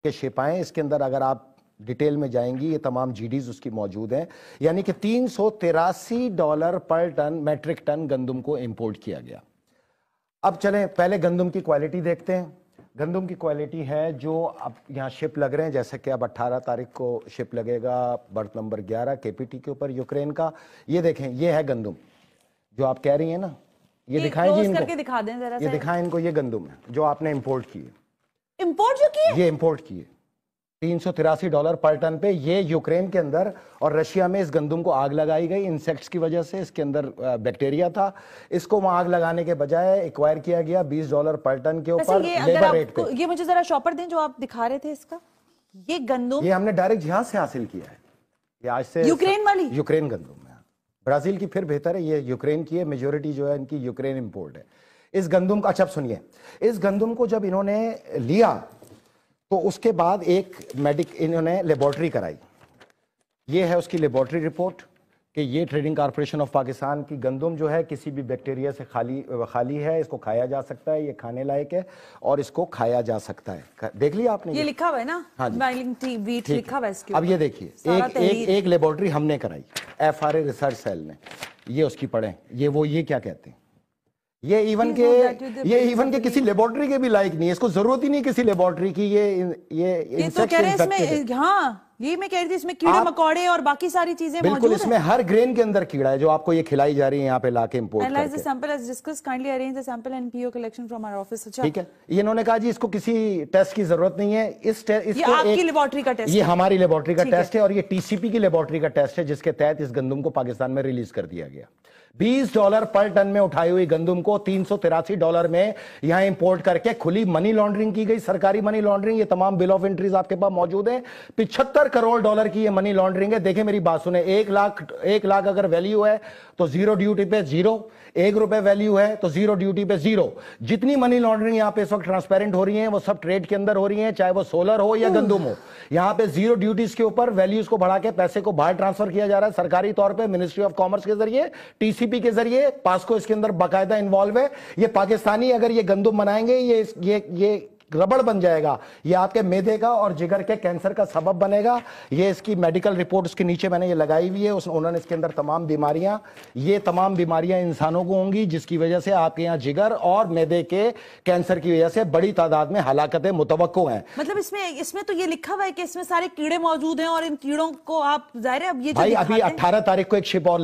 کے شپ آئیں. اس کے اندر اگر آپ ڈیٹیل میں جائیں گی یہ تمام جی ڈیز اس کی موجود ہیں. یعنی کہ $383 پر ٹن میٹرک ٹن گندم کو امپورٹ کیا گیا. اب چلیں پہلے گندم کی کوالٹی دیکھتے ہیں. گندم کی کوالٹی ہے جو اب یہاں شپ لگ رہے ہیں، جیسے کہ اب 18 تاریخ کو شپ لگے گا برتھ نمبر 11 KPT کے اوپر یوکرین کا. یہ دیکھیں یہ ہے گندم جو آپ کہہ رہی ہیں نا، یہ دکھائیں جی ان کو، یہ دکھائیں ان کو، یہ گندم ہے جو آپ نے امپورٹ کی ہے. امپورٹ جو کی ہے یہ امپورٹ کی ہے $383 پر ٹن پہ. یہ یوکرین کے اندر اور رشیا میں اس گندم کو آگ لگائی گئی انسیکٹس کی وجہ سے. اس کے اندر بیکٹیریا تھا، اس کو وہاں آگ لگانے کے بجائے ایکوائر کیا گیا $20 پر ٹن کے اوپر لیبر ریٹ پہ. یہ مجھے ذرا شاپر دیں جو آپ دکھا رہے تھے اس کا. یہ گندم یہ ہم نے ڈائریکٹ یہاں سے حاصل کیا ہے. یہ آج سے یوکرین والی یوکرین گندم ہے. برازیل کی پھر بہتر ہے، یہ یوکرین کی ہے. میجورٹی جو ہے ان کی یوکرین امپورٹ ہے. اس گندم کا اچھا سنیے، اس گندم کو جب انہوں نے لیا تو اس کے بعد ایک انہوں نے لیبارٹری کرائی. یہ ہے اس کی لیبارٹری رپورٹ کہ یہ ٹریڈنگ کارپوریشن آف پاکستان کی گندم جو ہے کسی بھی بیکٹیریا سے خالی ہے، اس کو کھایا جا سکتا ہے، یہ کھانے لائق ہے اور اس کو کھایا جا سکتا ہے. دیکھ لیا آپ نے، یہ لکھا ہوا ہے نا، ویٹ لکھا ہوا ہے اس کے. اب یہ دیکھیے ایک لیبارٹری ہم نے کرائی FRA ریسرچ سیل نے. یہ اس کی پڑھیں، یہ کیا کہتے ہیں. یہ ایون کے کسی لیبارٹری کے بھی لائق نہیں ہے. اس کو ضرورت ہی نہیں کسی لیبارٹری کی. یہ تو کہہ رہے ہیں اس میں، ہاں یہ میں کہہ رہی تھی اس میں کیڑے مکوڑے اور باقی ساری چیزیں موجود ہیں. بالکل، اس میں ہر گرین کے اندر کیڑا ہے جو آپ کو یہ کھلائی جا رہی ہے یہاں پہ لا کے امپورٹ کر کے. Analyze the sample as discussed, kindly arrange the sample and PO collection from our office. ٹھیک ہے. یہ انہوں نے کہا جی اس کو کسی ٹیسٹ کی ضرورت نہیں ہے. یہ آپ کی لیبارٹری کا ٹیسٹ ہے، یہ ہماری لیبارٹری کا ٹیسٹ ہے اور یہ TCP کی لیبارٹری کا ٹیسٹ ہے جس کے تحت اس گندم کو پاکستان میں ریلیز کر دیا گیا. $20 پر ٹن میں اٹھائی ہوئی گندم کو $383 میں یہاں امپورٹ کر کے کھلی منی لانڈرنگ کی گئی، سرکاری منی لانڈرنگ. یہ تمام بل آف انٹریز آپ کے پاس موجود ہیں. $75 کروڑ کی یہ منی لانڈرنگ ہے. دیکھیں میری بات سنیں، 1 لاکھ اگر ویلیو ہے تو زیرو ڈیوٹی پہ زیرو، $1 ویلیو ہے تو زیرو ڈیوٹی پہ زیرو. جتنی منی لانڈرنگ یہاں پہ اس وقت ٹرانسپیرنٹ ہو رہی ہیں وہ سب ٹریڈ کے اندر ہو رہی ہیں، چاہے وہ سولر ہو یا گندم ہو. یہاں پہ زیرو ڈیوٹیز کے اوپر ویلیوز کو بڑھا کے پیسے کو باہر ٹرانسفر کیا جا رہا ہے سرکاری طور پہ منسٹری آف کامرس کے ذریعے، TCP کے ذریعے. پاسکو اس کے اندر باقاعدہ انوالو ہے. یہ پاکستانی اگر یہ گندم بنائیں گے یہ ربڑ بن جائے گا. یہ آپ کے معدے کا اور جگر کے کینسر کا سبب بنے گا. یہ اس کی میڈیکل رپورٹ اس کے نیچے میں نے یہ لگائی ہوئی ہے. انہوں نے اس کے اندر تمام بیماریاں انسانوں کو ہوں گی جس کی وجہ سے آپ کے یہاں جگر اور معدے کے کینسر کی وجہ سے بڑی تعداد میں ہلاکتیں متوقع ہیں. مطلب اس میں تو یہ لکھا ہوا ہے کہ اس میں سارے کیڑے موجود ہیں اور ان کیڑوں کو آپ ظاہر ہے اب یہ ابھی 18 تاریخ کو ایک شپ اور